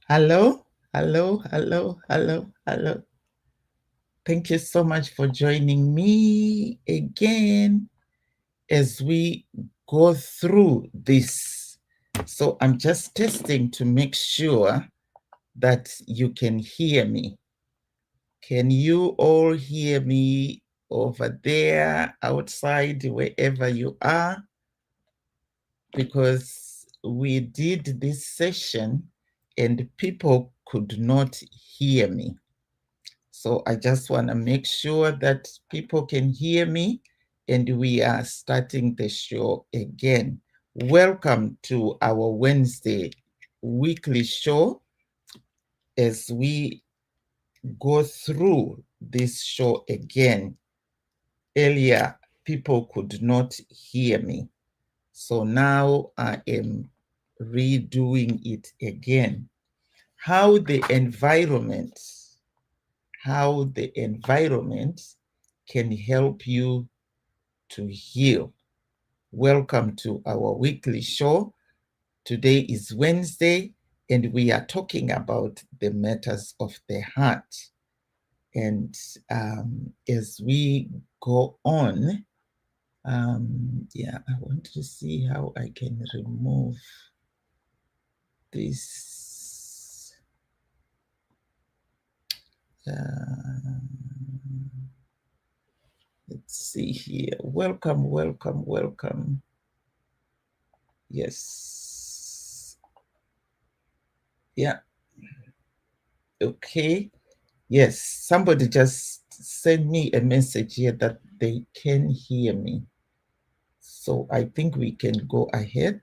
Hello, hello, hello, hello, hello. Thank you so much for joining me again as we go through this. So I'm just testing to make sure that you can hear me. Can you all hear me over there, outside, wherever you are? Because we did this session and people could not hear me. So I just want to make sure that people can hear me, and we are starting the show again. Welcome to our Wednesday weekly show as we go through this show again. Earlier, people could not hear me. So now I am redoing it again. How the environment can help you to heal. Welcome to our weekly show. Today is Wednesday, and we are talking about the matters of the heart. And as we go on, I want to see how I can remove this. Let's see here. Welcome, welcome, welcome. Yes. Yeah. Okay. Yes. Somebody just sent me a message here that they can hear me. So I think we can go ahead.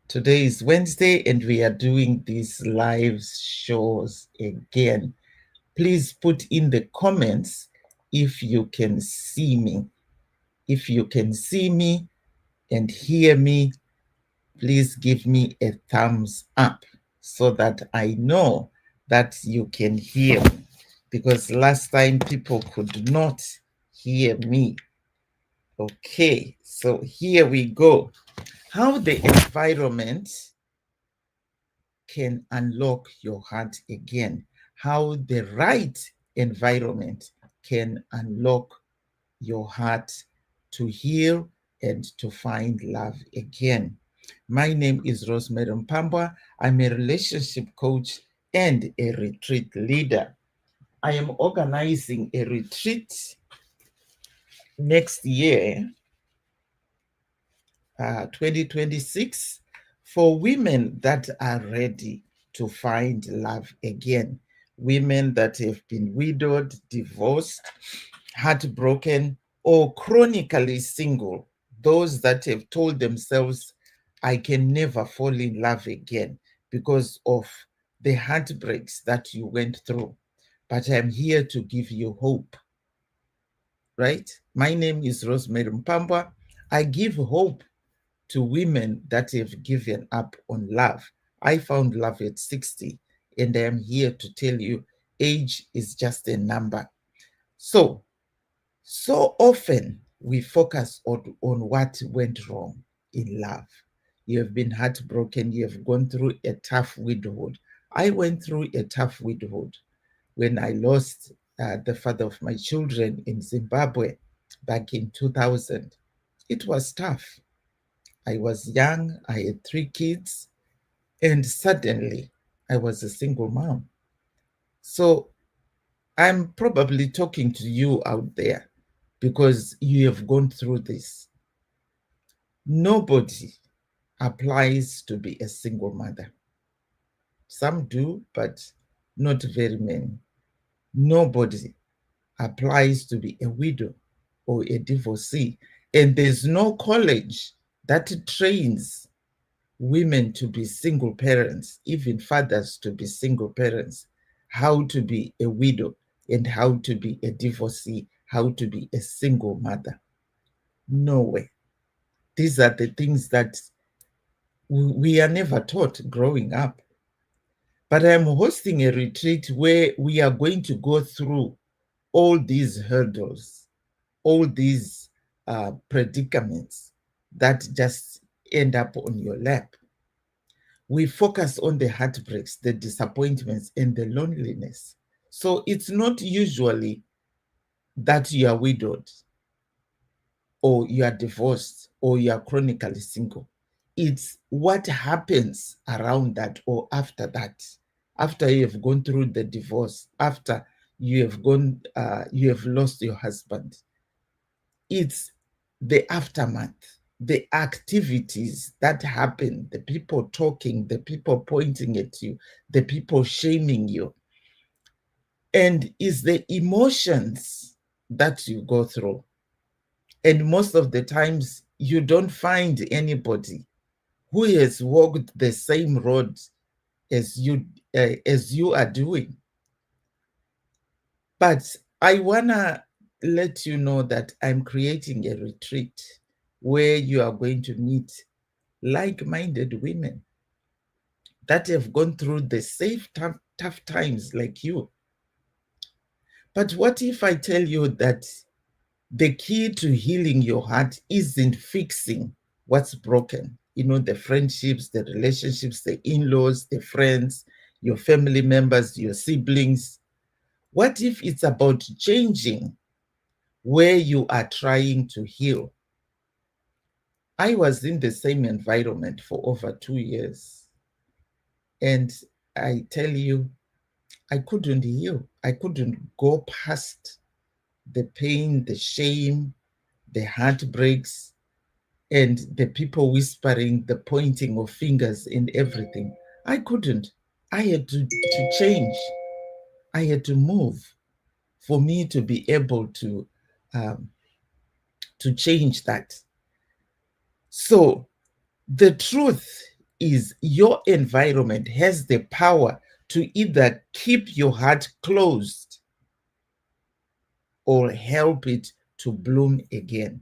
Today is Wednesday and we are doing these live shows again. Please put in the comments if you can see me. If you can see me and hear me, please give me a thumbs up so that I know that you can hear me. Because last time people could not hear me. Okay, so here we go. How the environment can unlock your heart again. How the right environment can unlock your heart to heal and to find love again. My name is Rosemary Mpambwa. I'm a relationship coach and a retreat leader. I am organizing a retreat next year, 2026, for women that are ready to find love again. Women that have been widowed, divorced, heartbroken, or chronically single. Those that have told themselves, I can never fall in love again because of the heartbreaks that you went through. But I'm here to give you hope, right? My name is Rosemary Mpambwa. I give hope to women that have given up on love. I found love at 60, and I am here to tell you age is just a number. So often we focus on what went wrong in love. You have been heartbroken, you have gone through a tough widowhood. I went through a tough widowhood when I lost the father of my children in Zimbabwe back in 2000. It was tough. I was young, I had 3 kids, and suddenly I was a single mom. So I'm probably talking to you out there because you have gone through this. Nobody applies to be a single mother. Some do, but not very many. Nobody applies to be a widow or a divorcee. And there's no college that trains women to be single parents, even fathers to be single parents, how to be a widow and how to be a divorcee, how to be a single mother. No way. These are the things that we are never taught growing up. But I'm hosting a retreat where we are going to go through all these hurdles, all these predicaments that just end up on your lap. We focus on the heartbreaks, the disappointments, and the loneliness. So it's not usually that you are widowed or you are divorced or you are chronically single. It's what happens around that or after that, after you have gone through the divorce, after you have lost your husband. It's the aftermath, the activities that happen, the people talking, the people pointing at you, the people shaming you, and it's the emotions that you go through. And most of the times, you don't find anybody who has walked the same road as you are doing. But I wanna let you know that I'm creating a retreat where you are going to meet like-minded women that have gone through the same tough times like you. But what if I tell you that the key to healing your heart isn't fixing what's broken? You know, the friendships, the relationships, the in-laws, the friends, your family members, your siblings. What if it's about changing where you are trying to heal? I was in the same environment for over 2 years. And I tell you, I couldn't heal. I couldn't go past the pain, the shame, the heartbreaks, and the people whispering, the pointing of fingers and everything. I couldn't. I had to change. I had to move for me to be able um, to change that. So the truth is your environment has the power to either keep your heart closed or help it to bloom again.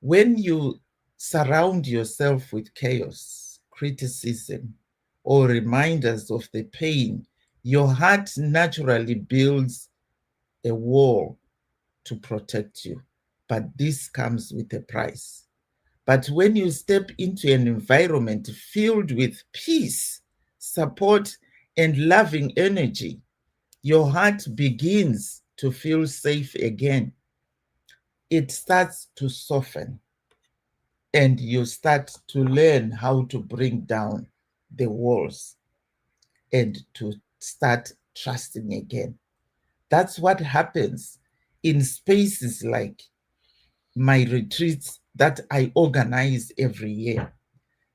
When you surround yourself with chaos, criticism, or reminders of the pain, your heart naturally builds a wall to protect you. But this comes with a price. But when you step into an environment filled with peace, support, and loving energy, your heart begins to feel safe again. It starts to soften, and you start to learn how to bring down the walls and to start trusting again. That's what happens in spaces like my retreats that I organize every year.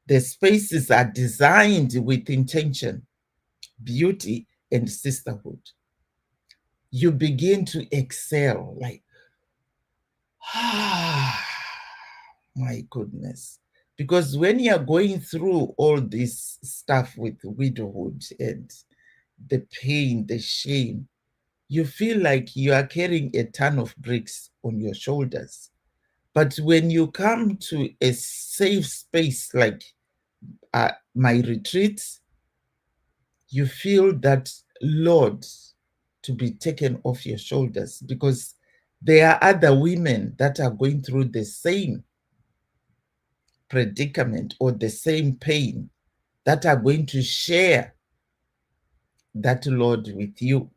The spaces are designed with intention, beauty, and sisterhood. You begin to exhale like, ah, my goodness. Because when you're going through all this stuff with widowhood and the pain, the shame, you feel like you are carrying a ton of bricks on your shoulders. But when you come to a safe space like my retreat, you feel that load to be taken off your shoulders because there are other women that are going through the same predicament or the same pain that are going to share that load with you.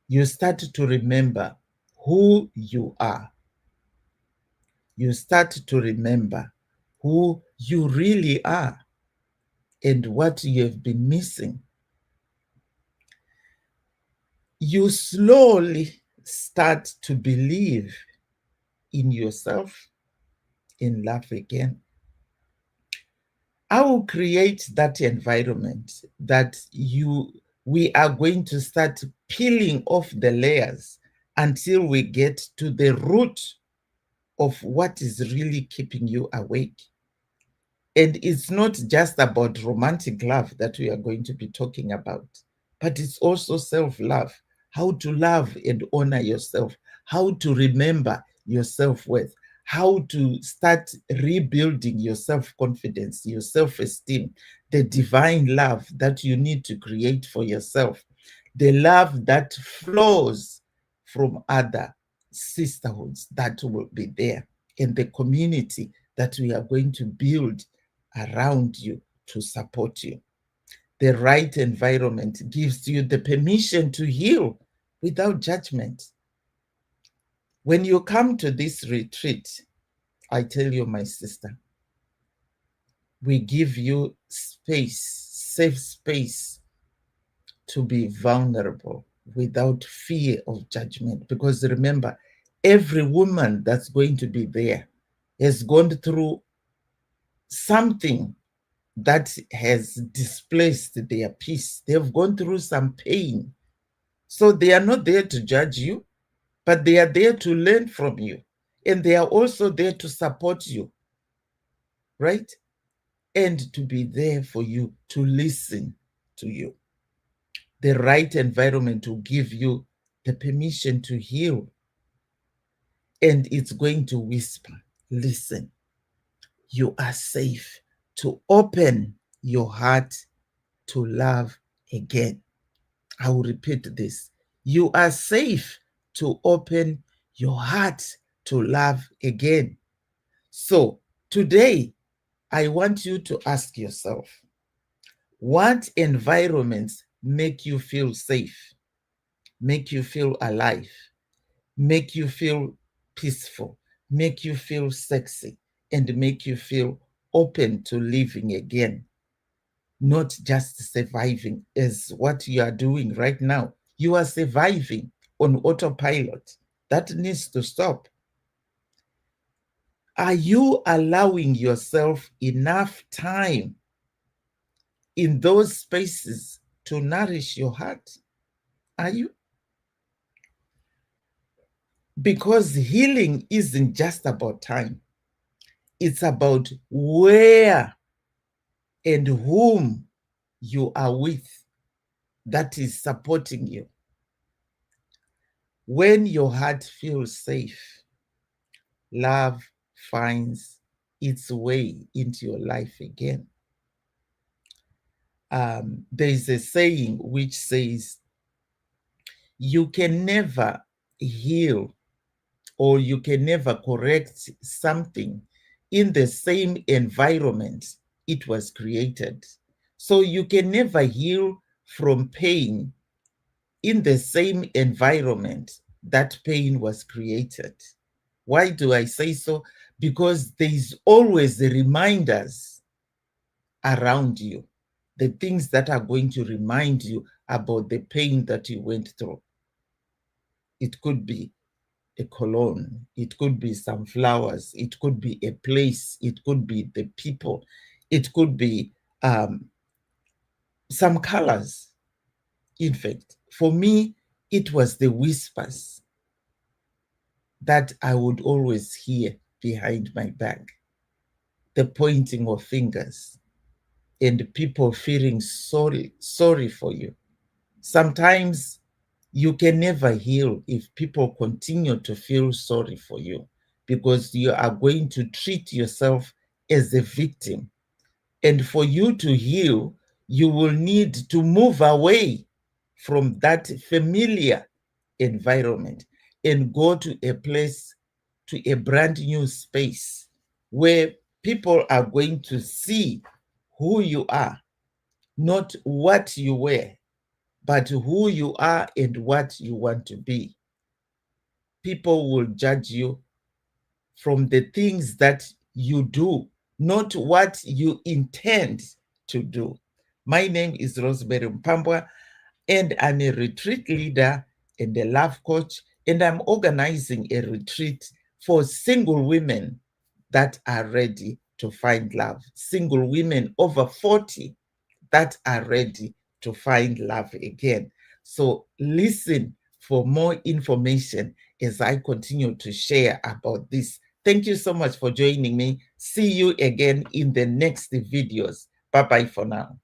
You start to remember who you are. You start to remember who you really are and what you have been missing. You slowly start to believe in yourself, in love again. I will create that environment that we are going to start peeling off the layers until we get to the root of what is really keeping you awake. And it's not just about romantic love that we are going to be talking about, but it's also self-love, how to love and honor yourself, how to remember your self-worth, how to start rebuilding your self-confidence, your self-esteem, the divine love that you need to create for yourself, the love that flows from other sisterhoods that will be there, and the community that we are going to build around you to support you. The right environment gives you the permission to heal without judgment. When you come to this retreat, I tell you, my sister, we give you space, safe space to be vulnerable without fear of judgment. Because remember, every woman that's going to be there has gone through something that has displaced their peace. They've gone through some pain. So they are not there to judge you, but they are there to learn from you. And they are also there to support you, right? And to be there for you, to listen to you. The right environment will give you the permission to heal. And it's going to whisper, listen, you are safe to open your heart to love again. I will repeat this. You are safe to open your heart to love again. So today, I want you to ask yourself, what environments make you feel safe, make you feel alive, make you feel peaceful, make you feel sexy, and make you feel open to living again? Not just surviving as what you are doing right now. You are surviving on autopilot. That needs to stop. Are you allowing yourself enough time in those spaces to nourish your heart? Are you? Because healing isn't just about time. It's about where and whom you are with that is supporting you. When your heart feels safe, love finds its way into your life again. There is a saying which says, you can never heal or you can never correct something in the same environment it was created. So you can never heal from pain in the same environment that pain was created. Why do I say so? Because there's always the reminders around you, the things that are going to remind you about the pain that you went through. It could be a cologne, it could be some flowers, it could be a place, it could be the people, it could be some colors. In fact, for me, it was the whispers that I would always hear behind my back, the pointing of fingers, and people feeling sorry for you. Sometimes you can never heal if people continue to feel sorry for you, because you are going to treat yourself as a victim. And for you to heal, you will need to move away from that familiar environment and go to a place, to a brand new space where people are going to see who you are, not what you were, but who you are and what you want to be. People will judge you from the things that you do, not what you intend to do. My name is Rosemary Mpambwa, and I'm a retreat leader and a love coach, and I'm organizing a retreat for single women that are ready to find love, single women over 40 that are ready to find love again. So listen for more information as I continue to share about this. Thank you so much for joining me. See you again in the next videos. Bye-bye for now.